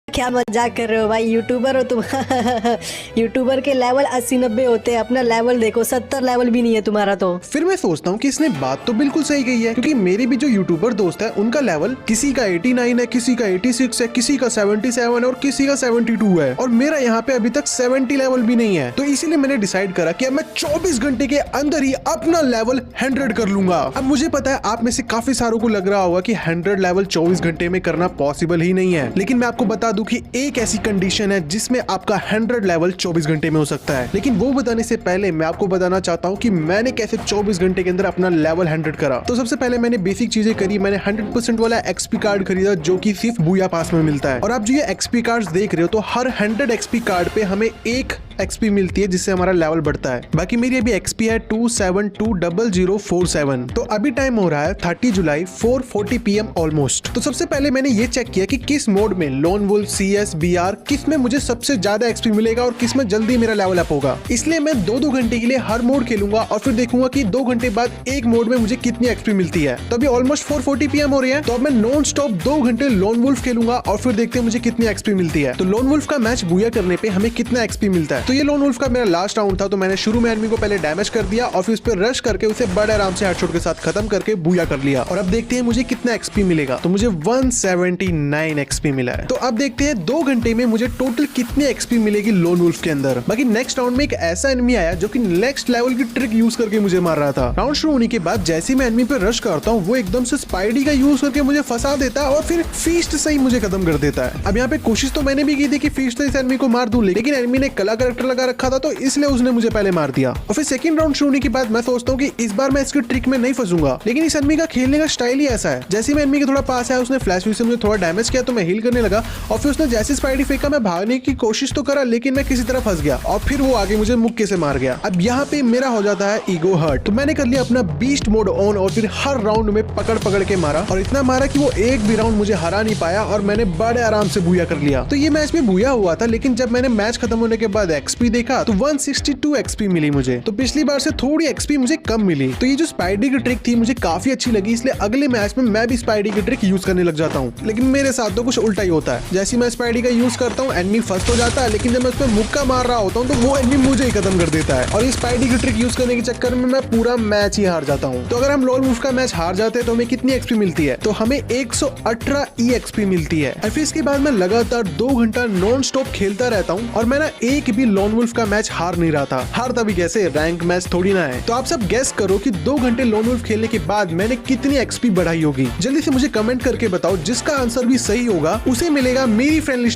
क्या मजाक कर रहे हो भाई? यूट्यूबर हो तुम। यूट्यूबर के लेवल 80-90 होते हैं, अपना लेवल देखो 70 लेवल भी नहीं है तुम्हारा तो। फिर मैं सोचता हूँ कि इसने बात तो बिल्कुल सही कही है, क्योंकि मेरे भी जो यूट्यूबर दोस्त है उनका लेवल किसी का 89 है, किसी का 86 है, किसी का 77 है और किसी का 72 है, और मेरा यहाँ पे अभी तक 70 लेवल भी नहीं है। तो इसीलिए मैंने डिसाइड करा कि अब मैं 24 घंटे के अंदर ही अपना लेवल 100 कर लूंगा। अब मुझे पता है आप में से काफी सारों को लग रहा होगा कि 100 लेवल 24 घंटे में करना पॉसिबल ही नहीं है, लेकिन मैं आपको बता दूं कि एक ऐसी कंडीशन है जिसमें आपका 100 लेवल 24 घंटे में हो सकता है। लेकिन वो बताने से पहले मैं आपको बताना चाहता हूं कि मैंने कैसे 24 घंटे के अंदर अपना लेवल 100 करा। तो सबसे पहले मैंने बेसिक चीजें करी। मैंने 100% वाला एक्सपी कार्ड खरीदा जो कि सिर्फ बूया पास में मिलता है। और आप जो ये एक्सपी कार्ड्स देख रहे हो, तो हर 100 एक्सपी कार्ड पे हमें एक एक्सपी मिलती है जिससे हमारा लेवल बढ़ता है। बाकी मेरी अभी एक्सपी है 27200047। तो अभी टाइम हो रहा है 30 जुलाई 4:40 PM ऑलमोस्ट। तो सबसे पहले मैंने ये चेक किया कि किस मोड में, लोन वुल्फ, CS, BR, किस में मुझे सबसे ज्यादा एक्सपी मिलेगा और किस में जल्दी मेरा लेवल अप होगा। इसलिए मैं 2-2 घंटे के लिए हर मोड खेलूंगा और फिर देखूंगा कि 2 घंटे बाद एक मोड में मुझे कितनी एक्सपी मिलती है। तो अभी ऑलमोस्ट 4:40 PM हो रही है, तो अब मैं नॉन स्टॉप 2 घंटे लोन वुल्फ खेलूंगा और फिर देखते हैं मुझे कितनी एक्सपी मिलती है। तो लोन वुल्फ का मैच बूया करने पे हमें कितना एक्सपी मिलता है। तो ये लोन वुल्फ का मेरा लास्ट राउंड था, तो मैंने शुरू में एनिमी को पहले डैमेज कर दिया और फिर उस पर रश करके उसे बड़े आराम से हेडशॉट के साथ खत्म करके बूया कर लिया। और अब देखते हैं मुझे कितना एक्सपी मिलेगा। तो मुझे 179 एक्सपी मिला है। तो अब देखते हैं 2 घंटे में मुझे टोटल कितनी एक्सपी मिलेगी लोन वुल्फ के अंदर। बाकी नेक्स्ट राउंड में एक ऐसा एनिमी आया जो कि नेक्स्ट लेवल की ट्रिक यूज करके मुझे मार रहा था। राउंड शुरू होने के बाद जैसे मैं एनिमी पे रश करता हूँ, वो एकदम से स्पाइडी का यूज करके मुझे फंसा देता है और फिर फीस्ट से ही मुझे खत्म कर देता है। अब यहाँ पे कोशिश तो मैंने भी की थी कि फीस्ट से इस एनिमी को मार दूं, लेकिन एनिमी ने कला कैरेक्टर लगा रखा था, तो इसलिए उसने मुझे पहले मार दिया। और फिर सेकंड राउंड शुरू होने के बाद मैं सोचता हूँ कि इस बार मैं इसकी ट्रिक में नहीं फंसूंगा, लेकिन इस एनिमी का खेलने का स्टाइल ही ऐसा है। जैसे मैं एनिमी के थोड़ा पास आया, उसने फ्लैश से मुझे थोड़ा डैमेज किया, तो मैं हील करने लगा और फिर उसने जैसे स्पाइडी फेंका, मैं भागने की कोशिश तो करा, लेकिन मैं किसी तरह फंस गया और फिर वो आगे मुझे मुक्के से मार गया। अब यहाँ पे मेरा हो जाता है ईगो हर्ट। तो मैंने कर लिया अपना बीस्ट मोड ऑन और फिर हर राउंड में पकड़ पकड़ के मारा, और इतना मारा कि वो एक भी राउंड मुझे हरा नहीं पाया और मैंने बड़े आराम से बूया कर लिया। तो ये मैच में बूया हुआ था, लेकिन जब मैंने मैच खत्म होने के बाद एक्सपी देखा तो 162 एक्सपी मिली मुझे। तो पिछली बार से थोड़ी एक्सपी मुझे कम मिली। तो ये जो स्पाइडी की ट्रिक थी मुझे काफी अच्छी लगी, इसलिए अगले मैच में मैं भी स्पाइडी की ट्रिक यूज करने लग जाता हूँ। लेकिन मेरे साथ तो कुछ उल्टा ही होता है। जैसे मैं स्पाइडी का यूज करता हूँ, एनिमी फर्स्ट हो जाता है, लेकिन जब मैं उस पर मुक्का मार रहा होता हूँ तो वो एनिमी मुझे ही खत्म कर देता है। और इस स्पाइडी की ट्रिक यूज करने के चक्कर में मैं पूरा मैच ही हार जाता हूँ। तो अगर हम लोन वुल्फ का मैच हार जाते हैं तो हमें कितनी एक्सपी मिलती है? तो हमें 118 EXP मिलती है। और फिर इसके बाद मैं लगातार 2 घंटा नॉन स्टॉप खेलता रहता हूँ और मैं ना एक भी लोन वुल्फ का मैच हार नहीं रहा था। हारता भी कैसे, रैंक मैच थोड़ी ना है। तो आप सब गेस करो कि 2 घंटे लोन वुल्फ खेलने के बाद मैंने कितनी एक्सपी बढ़ाई होगी। जल्दी से मुझे कमेंट करके बताओ। जिसका आंसर भी सही होगा उसे मिलेगा मेरी फ्रेंड लिस्ट